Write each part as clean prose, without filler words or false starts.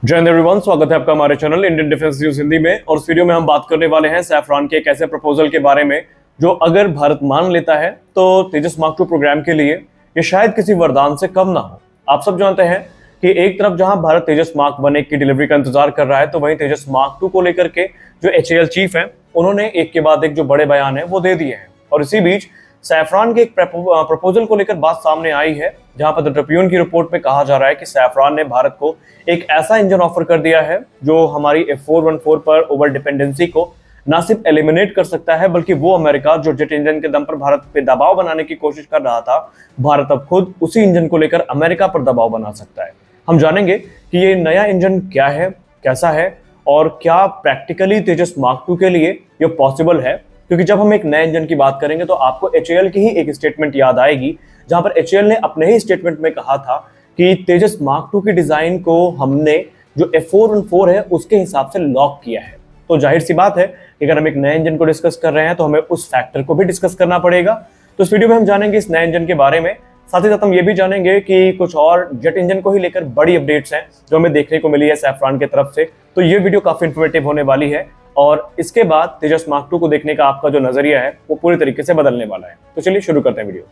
जय हिंद एवरीवन, स्वागत है आपका हमारे channel Indian defence news Hindi में। और इस वीडियो में हम बात करने वाले हैं सैफरॉन के एक ऐसे प्रपोजल के बारे में जो अगर भारत मान लेता है तो तेजस मार्क 2 प्रोग्राम के लिए ये शायद किसी वरदान से कम ना हो। आप सब जानते हैं कि एक तरफ जहां भारत तेजस मार्क 1 की डिलीवरी का इंतजार कर रहा है, तो वहीं तेजस मार्क 2 को लेकर के जो HAL चीफ है उन्होंने एक के बाद एक जो बड़े बयान है वो दे दिए हैं। और इसी बीच सैफरॉन के एक प्रपोजल को लेकर बात सामने आई है, जहां पर द ट्रिब्यून की रिपोर्ट में कहा जा रहा है कि सैफरॉन ने भारत को एक ऐसा इंजन ऑफर कर दिया है जो हमारी F414 पर ओवर डिपेंडेंसी को ना सिर्फ एलिमिनेट कर सकता है, बल्कि वो अमेरिका जो जेट इंजन के दम पर भारत पे दबाव बनाने की कोशिश कर रहा था, भारत अब खुद उसी इंजन को लेकर अमेरिका पर दबाव बना सकता है। हम जानेंगे कि ये नया इंजन क्या है, कैसा है और क्या प्रैक्टिकली तेजस मार्क 2 के लिए ये पॉसिबल है। क्योंकि जब हम एक नए इंजन की बात करेंगे तो आपको HAL की ही एक स्टेटमेंट याद आएगी, जहां पर HAL ने अपने ही स्टेटमेंट में कहा था कि तेजस मार्क 2 की डिजाइन को हमने जो F414 है उसके हिसाब से लॉक किया है। तो जाहिर सी बात है कि अगर हम एक नए इंजन को डिस्कस कर रहे हैं तो हमें उस फैक्टर को भी डिस्कस करना पड़ेगा। तो इस वीडियो में हम जानेंगे इस नए इंजन के बारे में, साथ ही साथ हम ये भी जानेंगे कि कुछ और जेट इंजन को ही लेकर बड़ी अपडेट्स हैं जो हमें देखने को मिली है सैफरॉन की तरफ से। तो ये वीडियो काफी इंफॉर्मेटिव होने वाली है और इसके बाद तेजस मार्क 2 को देखने का आपका जो नजरिया है वो पूरी तरीके से बदलने वाला है। तो चलिए शुरू करते हैं वीडियो।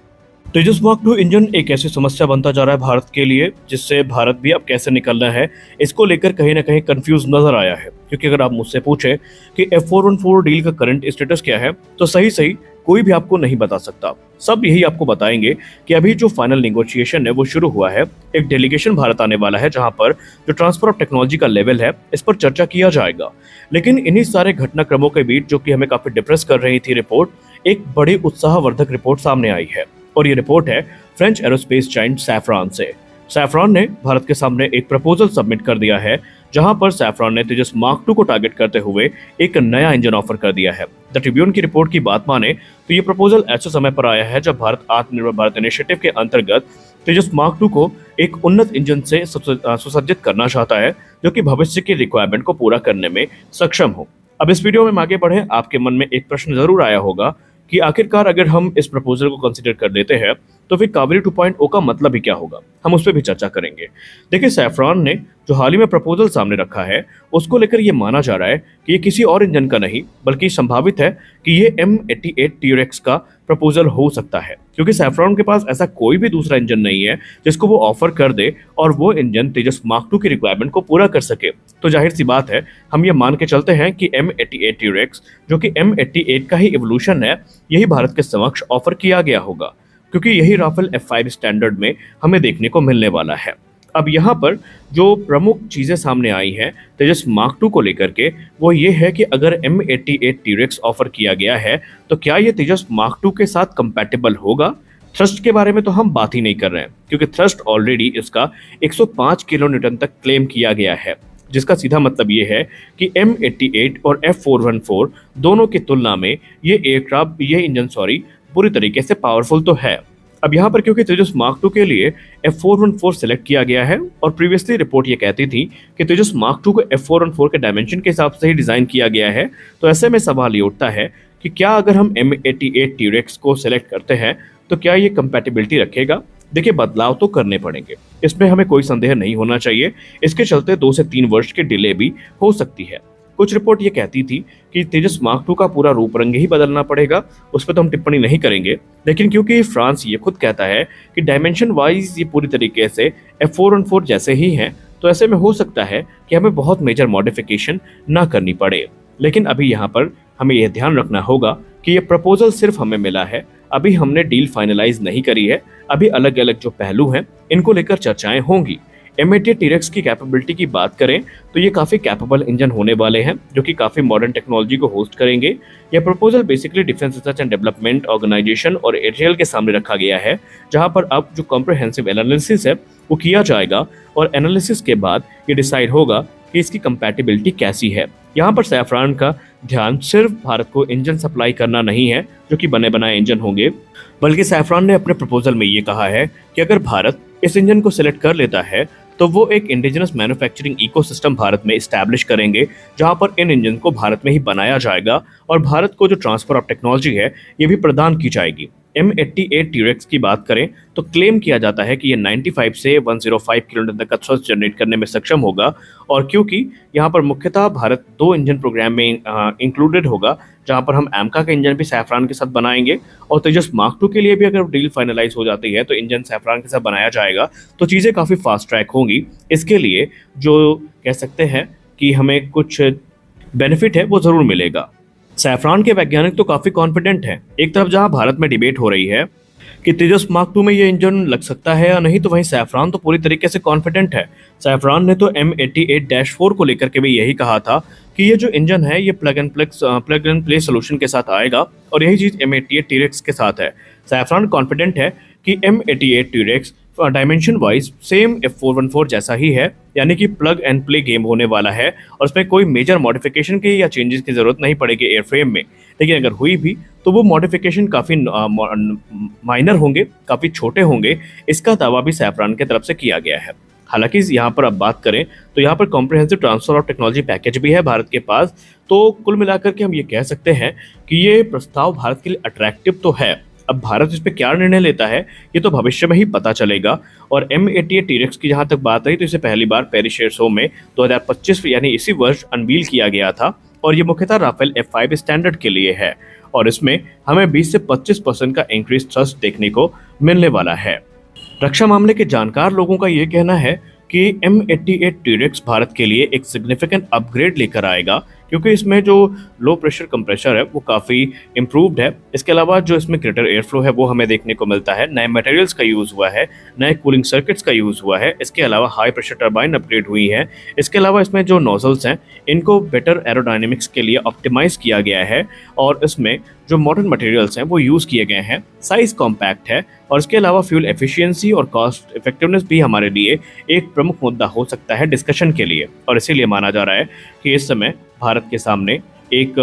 तेजस मार्क 2 इंजन एक ऐसी समस्या बनता जा रहा है भारत के लिए, जिससे भारत भी अब कैसे निकलना है इसको लेकर कहीं ना कहीं कंफ्यूज नजर आया है। क्योंकि अगर आप मुझसे पूछे कि F414 डील का करंट स्टेटस क्या है तो सही कोई भी आपको नहीं बता सकता। सब यही आपको बताएंगे कि अभी जो फाइनल नेगोशिएशन है वो शुरू हुआ है, एक डेलीगेशन भारत आने वाला है जहां पर जो ट्रांसफर ऑफ टेक्नोलॉजी का लेवल है इस पर चर्चा किया जाएगा। लेकिन इन्हीं सारे घटनाक्रमों के बीच जो कि हमें काफी डिप्रेस कर रही थी रिपोर्ट, एक बड़ी उत्साहवर्धक रिपोर्ट सामने आई है और ये रिपोर्ट है फ्रेंच एरोस्पेस जायंट सैफरॉन से। सैफरॉन ने भारत के सामने एक प्रपोजल सबमिट कर दिया है जहां पर सैफरॉन ने तेजस मार्क 2 को टारगेट करते हुए एक नया इंजन ऑफर कर दिया है। द ट्रिब्यून की रिपोर्ट की बात माने तो ये प्रपोजल ऐसे समय पर आया है जब भारत आत्मनिर्भर भारत इनिशिएटिव के अंतर्गत तेजस मार्क 2 को एक उन्नत इंजन से सुसज्जित करना चाहता है जो कि भविष्य की रिक्वायरमेंट को पूरा करने में सक्षम हो। अब इस वीडियो में आगे बढ़े, आपके मन में एक प्रश्न जरूर आया होगा कि आखिरकार अगर हम इस प्रपोजल को कंसीडर कर लेते हैं तो फिर कावेरी 2.0 का मतलब ही क्या होगा। हम उस पर भी चर्चा करेंगे। देखिए, सैफरॉन ने जो हाल ही में प्रपोजल सामने रखा है उसको लेकर ये माना जा रहा है कि ये किसी और इंजन का नहीं बल्कि संभावित है कि ये M88 T-Rex का प्रपोजल हो सकता है, क्योंकि सैफरॉन के पास ऐसा कोई भी दूसरा इंजन नहीं है जिसको वो ऑफर कर दे और वो इंजन तेजस मार्क 2 की रिक्वायरमेंट को पूरा कर सके। तो जाहिर सी बात है हम ये मान के चलते हैं कि M88 T-Rex जो कि M88 का ही इवोल्यूशन है, यही भारत के समक्ष ऑफर किया गया होगा, क्योंकि यही राफेल F5 स्टैंडर्ड में हमें देखने को मिलने वाला है। अब यहाँ पर जो प्रमुख चीजें सामने आई हैं तेजस मार्क 2 को लेकर के वो ये है कि अगर M88 T-Rex ऑफर किया गया है तो क्या ये तेजस मार्क 2 के साथ कंपैटिबल होगा। थ्रस्ट के बारे में तो हम बात ही नहीं कर रहे हैं, क्योंकि थ्रस्ट ऑलरेडी इसका 105 किलो न्यूटन तक क्लेम किया गया है, जिसका सीधा मतलब ये है कि M88 और F414 दोनों की तुलना में ये इंजन पूरी तरीके से पावरफुल तो है। अब यहाँ पर क्योंकि तेजस मार्क 2 के लिए F414 सिलेक्ट किया गया है और प्रीवियसली रिपोर्ट ये कहती थी कि तेजस मार्क 2 को F414 के डायमेंशन के हिसाब से ही डिजाइन किया गया है, तो ऐसे में सवाल ये उठता है कि क्या अगर हम M88 T-Rex को सिलेक्ट करते हैं तो क्या ये कंपैटिबिलिटी रखेगा। देखिए, बदलाव तो करने पड़ेंगे, इसमें हमें कोई संदेह नहीं होना चाहिए। इसके चलते 2 से 3 वर्ष की डिले भी हो सकती है। कुछ रिपोर्ट ये कहती थी कि तेजस मार्क 2 का पूरा रूप रंग ही बदलना पड़ेगा, उस पर तो हम टिप्पणी नहीं करेंगे। लेकिन क्योंकि फ्रांस ये खुद कहता है कि डायमेंशन वाइज ये पूरी तरीके से F414 जैसे ही हैं, तो ऐसे में हो सकता है कि हमें बहुत मेजर मॉडिफिकेशन ना करनी पड़े। लेकिन अभी यहाँ पर हमें यह ध्यान रखना होगा कि ये प्रपोजल सिर्फ हमें मिला है, अभी हमने डील फाइनलाइज नहीं करी है। अभी अलग अलग जो पहलू हैं इनको लेकर चर्चाएं होंगी। M88 T-Rex की कैपेबिलिटी की बात करें तो ये काफ़ी कैपेबल इंजन होने वाले हैं जो कि काफ़ी मॉडर्न टेक्नोलॉजी को होस्ट करेंगे। यह proposal basically defence research and development organisation और HAL के सामने रखा गया है, जहां पर अब जो कॉम्प्रिहेंसिव एनालिसिस है वो किया जाएगा और एनालिसिस के बाद ये डिसाइड होगा कि इसकी कंपैटिबिलिटी कैसी है। यहाँ पर सैफरॉन का ध्यान सिर्फ भारत को इंजन सप्लाई करना नहीं है जो कि बने बनाए इंजन होंगे, बल्कि सैफरॉन ने अपने प्रपोजल में ये कहा है कि अगर भारत इस इंजन को सिलेक्ट कर लेता है तो वो एक इंडिजिनस मैन्युफैक्चरिंग इकोसिस्टम भारत में इस्टेब्लिश करेंगे, जहां पर इन इंजन को भारत में ही बनाया जाएगा और भारत को जो ट्रांसफर ऑफ टेक्नोलॉजी है ये भी प्रदान की जाएगी। M88 T-Rex की बात करें तो क्लेम किया जाता है कि ये 95 से 105 किलोमीटर तक का थ्रस्ट जनरेट करने में सक्षम होगा, और क्योंकि यहाँ पर मुख्यतः भारत 2 इंजन प्रोग्राम में इंक्लूडेड होगा, जहाँ पर हम एमका का इंजन भी सैफरान के साथ बनाएंगे, और तेजस मार्क 2 के लिए भी अगर डील फाइनलाइज हो जाती है तो इंजन सैफरान के साथ बनाया जाएगा, तो चीज़ें काफ़ी फास्ट ट्रैक होंगी। इसके लिए जो कह सकते हैं कि हमें कुछ बेनिफिट है वो ज़रूर मिलेगा। सैफरान के वैज्ञानिक तो काफ़ी कॉन्फिडेंट हैं। एक तरफ जहां भारत में डिबेट हो रही है कि तेजस मार्क 2 में ये इंजन लग सकता है या नहीं, तो वहीं सैफरान तो पूरी तरीके से कॉन्फिडेंट है। सैफरान ने तो M88-4 को लेकर के भी यही कहा था कि ये जो इंजन है ये प्लग एंड प्ले सोल्यूशन के साथ आएगा, और यही चीज़ M88 T-Rex के साथ है। सैफरान कॉन्फिडेंट है कि M88 T-Rex dimension wise same F414 जैसा ही है, यानी कि प्लग एंड प्ले गेम होने वाला है, और उसमें कोई मेजर मॉडिफिकेशन की या चेंजेस की ज़रूरत नहीं पड़ेगी एयरफ्रेम में। लेकिन अगर हुई भी तो वो मॉडिफिकेशन काफ़ी माइनर होंगे, काफ़ी छोटे होंगे। इसका दावा भी सैफरान की तरफ से किया गया है। हालांकि यहाँ पर अब बात करें तो यहाँ पर comprehensive transfer of technology package भी है भारत के पास, तो कुल मिलाकर के हम ये कह सकते हैं कि ये प्रस्ताव भारत के लिए अट्रैक्टिव तो है। अब भारत इस पर क्या निर्णय लेता है ये तो भविष्य में ही पता चलेगा। और M88 T-Rex की जहाँ तक बात रही तो इसे पहली बार पेरिस एयर शो में 2025 यानी इसी वर्ष अनवील किया गया था, और ये मुख्यतः राफेल F5 स्टैंडर्ड के लिए है, और इसमें हमें 20 से 25% का इंक्रीज थ्रस्ट देखने को मिलने वाला है। रक्षा मामले के जानकार लोगों का ये कहना है कि M88 T-Rex भारत के लिए एक सिग्निफिकेंट अपग्रेड लेकर आएगा, क्योंकि इसमें जो लो प्रेशर कंप्रेशर है वो काफ़ी इम्प्रूव्ड है। इसके अलावा जो इसमें ग्रेटर एयर फ्लो है वो हमें देखने को मिलता है। नए मटेरियल्स का यूज़ हुआ है, नए कूलिंग सर्किट्स का यूज़ हुआ है। इसके अलावा हाई प्रेशर टर्बाइन अपग्रेड हुई है। इसके अलावा इसमें जो नोजल्स हैं इनको बेटर एरोडायनेमिक्स के लिए ऑप्टिमाइज किया गया है, और इसमें जो मॉडर्न मटेरियल्स हैं वो यूज़ किए गए हैं। साइज कॉम्पैक्ट है, और इसके अलावा फ्यूल एफिशिएंसी और कॉस्ट इफेक्टिवनेस भी हमारे लिए एक प्रमुख मुद्दा हो सकता है डिस्कशन के लिए, और इसीलिए माना जा रहा है कि इस समय भारत के सामने एक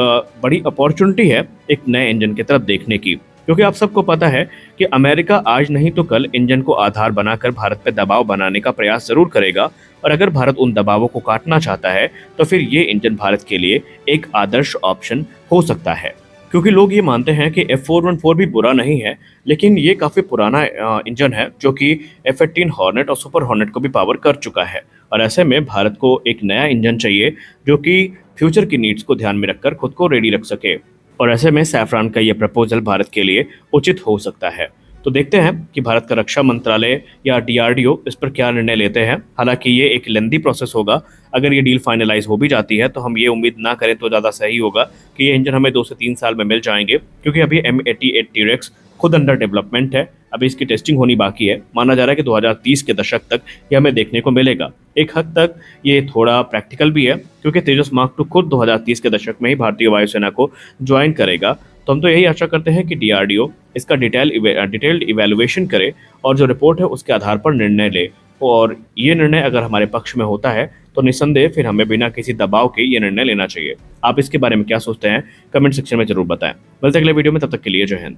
बड़ी अपॉर्चुनिटी है एक नए इंजन की तरफ देखने की। क्योंकि आप सबको पता है कि अमेरिका आज नहीं तो कल इंजन को आधार बनाकर भारत पर दबाव बनाने का प्रयास जरूर करेगा, और अगर भारत उन दबावों को काटना चाहता है तो फिर ये इंजन भारत के लिए एक आदर्श ऑप्शन हो सकता है। क्योंकि लोग ये मानते हैं कि F414 भी बुरा नहीं है, लेकिन ये काफ़ी पुराना इंजन है जो कि F-18 हॉर्नेट और सुपर हॉर्नेट को भी पावर कर चुका है, और ऐसे में भारत को एक नया इंजन चाहिए जो कि फ्यूचर की नीड्स को ध्यान में रखकर खुद को रेडी रख सके, और ऐसे में सैफरान का ये प्रपोजल भारत के लिए उचित हो सकता है। तो देखते हैं कि भारत का रक्षा मंत्रालय या DRDO इस पर क्या निर्णय लेते हैं। हालांकि ये एक लेंदी प्रोसेस होगा। अगर ये डील फाइनलाइज हो भी जाती है तो हम ये उम्मीद ना करें तो ज़्यादा सही होगा कि ये इंजन हमें 2 से 3 साल में मिल जाएंगे, क्योंकि अभी M88 T-Rex खुद अंडर डेवलपमेंट है। अभी इसकी टेस्टिंग होनी बाकी है। माना जा रहा है कि 2030 के दशक तक ये हमें देखने को मिलेगा। एक हद तक ये थोड़ा प्रैक्टिकल भी है, क्योंकि तेजस मार्क 2 खुद 2030 के दशक में ही भारतीय वायुसेना को ज्वाइन करेगा। तो हम तो यही आशा करते हैं कि DRDO इसका डिटेल्ड इवैल्यूएशन करे, और जो रिपोर्ट है उसके आधार पर निर्णय ले, और ये निर्णय अगर हमारे पक्ष में होता है तो निस्संदेह फिर हमें बिना किसी दबाव के ये निर्णय लेना चाहिए। आप इसके बारे में क्या सोचते हैं कमेंट सेक्शन में जरूर बताएं। मिलते हैं अगले वीडियो में, तब तक के लिए जय हिंद।